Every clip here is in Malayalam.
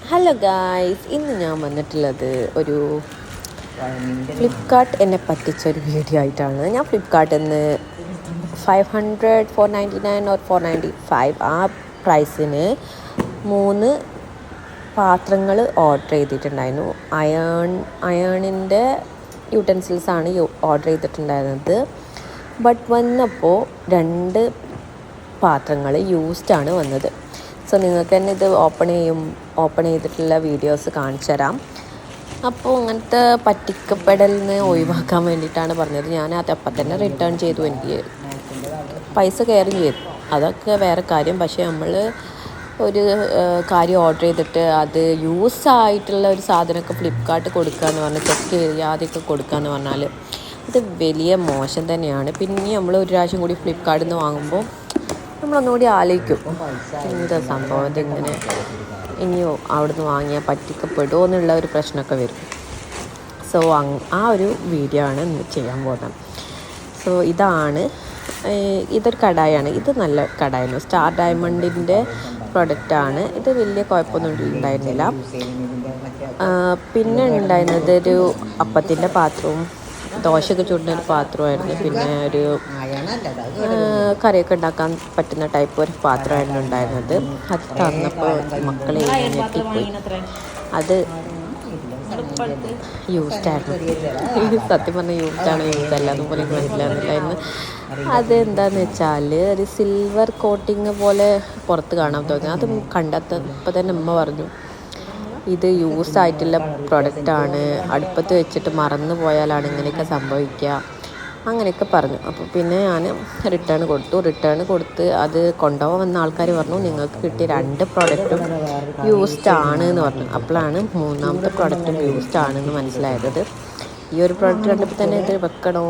ഹലോ ഗായ്സ്, ഇന്ന് ഞാൻ വന്നിട്ടുള്ളത് ഒരു ഫ്ലിപ്കാർട്ട് എന്നെ പറ്റിച്ചൊരു വീഡിയോ ആയിട്ടാണ്. ഞാൻ ഫ്ലിപ്കാർട്ടിൽ നിന്ന് 500 499 ഓർ 495 ആ പ്രൈസിന് 3 പാത്രങ്ങൾ ഓർഡർ ചെയ്തിട്ടുണ്ടായിരുന്നു. അയേണിൻ്റെ യൂട്ടൻസിൽസാണ് ഓർഡർ ചെയ്തിട്ടുണ്ടായിരുന്നത്. ബട്ട് വന്നപ്പോൾ 2 പാത്രങ്ങൾ യൂസ്ഡാണ് വന്നത്. സോ നിങ്ങൾക്ക് തന്നെ ഇത് ഓപ്പൺ ചെയ്തിട്ടുള്ള വീഡിയോസ് കാണിച്ചു തരാം. അപ്പോൾ അങ്ങനത്തെ പറ്റിക്കപ്പെടലിൽ നിന്ന് ഒഴിവാക്കാൻ വേണ്ടിയിട്ടാണ് പറഞ്ഞത്. ഞാൻ അതപ്പം തന്നെ റിട്ടേൺ ചെയ്തു. എനിക്ക് പൈസ കയറും ചെയ്തു, അതൊക്കെ വേറെ കാര്യം. പക്ഷേ നമ്മൾ ഒരു കാര്യം ഓർഡർ ചെയ്തിട്ട് അത് യൂസ് ആയിട്ടുള്ള ഒരു സാധനമൊക്കെ ഫ്ലിപ്കാർട്ട് കൊടുക്കുക എന്ന് പറഞ്ഞാൽ ചെക്ക് ചെയ്യാതെയൊക്കെ കൊടുക്കുക എന്ന് പറഞ്ഞാൽ ഇത് വലിയ മോശം തന്നെയാണ്. പിന്നെ നമ്മൾ ഒരു പ്രാവശ്യം കൂടി ഫ്ലിപ്കാർട്ടിൽ നിന്ന് വാങ്ങുമ്പോൾ നമ്മളൊന്നുകൂടി ആലോചിക്കും, എന്താ സംഭവം, ഇതിങ്ങനെ ഇനിയോ അവിടുന്ന് വാങ്ങിയാൽ പറ്റിക്കപ്പെടുമോ എന്നുള്ള ഒരു പ്രശ്നമൊക്കെ വരും. സോ ആ ഒരു വീഡിയോ ആണ് ഇന്ന് ചെയ്യാൻ പോകുന്നത്. സോ ഇതൊരു കടായാണ്. ഇത് നല്ല കടായിരുന്നു. സ്റ്റാർ ഡയമണ്ടിൻ്റെ പ്രൊഡക്റ്റാണ്. ഇത് വലിയ കുഴപ്പമൊന്നും ഉണ്ടായിരുന്നില്ല. പിന്നെ ഉണ്ടായിരുന്നത് ഒരു അപ്പത്തിൻ്റെ പാത്രവും ദോശയൊക്കെ ചുടുന്നൊരു പാത്രമായിരുന്നു. പിന്നെ ഒരു കറിയൊക്കെ ഉണ്ടാക്കാൻ പറ്റുന്ന ടൈപ്പ് ഒരു പാത്രമായിരുന്നു ഉണ്ടായിരുന്നത്. അത് തന്നപ്പോൾ മക്കളെ ഞെട്ടിപ്പോയി. അത് യൂസ്ഡായിരുന്നു. സത്യം പറഞ്ഞാൽ യൂസ്ഡാണ്, യൂസ്ഡല്ല അതുപോലെ മനസ്സിലാകുന്നില്ലായിരുന്നു. അതെന്താണെന്ന് വെച്ചാൽ ഒരു സിൽവർ കോട്ടിങ് പോലെ പുറത്ത് കാണാൻ തോന്നി. അത് കണ്ടെത്തപ്പോൾ തന്നെ ഉമ്മ പറഞ്ഞു, ഇത് യൂസ് ആയിട്ടുള്ള പ്രൊഡക്റ്റാണ്, അടുപ്പത്ത് വെച്ചിട്ട് മറന്നു പോയാലാണ് ഇങ്ങനെയൊക്കെ സംഭവിക്കുക, അങ്ങനെയൊക്കെ പറഞ്ഞു. അപ്പോൾ പിന്നെ ഞാൻ റിട്ടേൺ കൊടുത്ത് അത് കൊണ്ടുപോകാൻ വന്ന ആൾക്കാർ പറഞ്ഞു, നിങ്ങൾക്ക് കിട്ടിയ 2 പ്രോഡക്റ്റും യൂസ്ഡ് ആണ് എന്ന് പറഞ്ഞു. അപ്പോഴാണ് 3ാമത്തെ പ്രോഡക്റ്റും യൂസ്ഡ് ആണെന്ന് മനസ്സിലായത്. ഈ ഒരു പ്രോഡക്റ്റ് കണ്ടപ്പോൾ തന്നെ ഇത് വെക്കണോ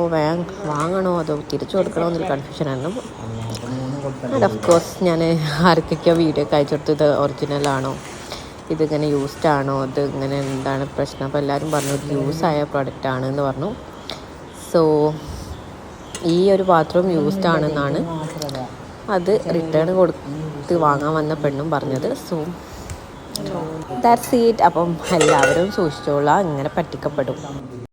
വാങ്ങണോ അതോ തിരിച്ചു കൊടുക്കണോ എന്നൊരു കൺഫ്യൂഷനായിരുന്നു. ആൻഡ് ഓഫ് കോഴ്സ് ഞാൻ ആർക്കൊക്കെയോ വീഡിയോ ഒക്കെ അയച്ചു കൊടുത്തു, ഇത് ഒറിജിനലാണോ, ഇതിങ്ങനെ യൂസ്ഡ് ആണോ, ഇത് ഇങ്ങനെ എന്താണ് പ്രശ്നം. അപ്പോൾ എല്ലാവരും പറഞ്ഞു ഇത് യൂസായ പ്രോഡക്റ്റ് ആണ് എന്ന് പറഞ്ഞു. സോ ഈ ഒരു പാത്രവും യൂസ്ഡ് ആണെന്നാണ് അത് റിട്ടേൺ കൊടുത്ത് വാങ്ങാൻ വന്ന പെണ്ണും പറഞ്ഞത്. So that's it. അപ്പം എല്ലാവരും സൂക്ഷിച്ചോളാം, ഇങ്ങനെ പറ്റിക്കപ്പെടും.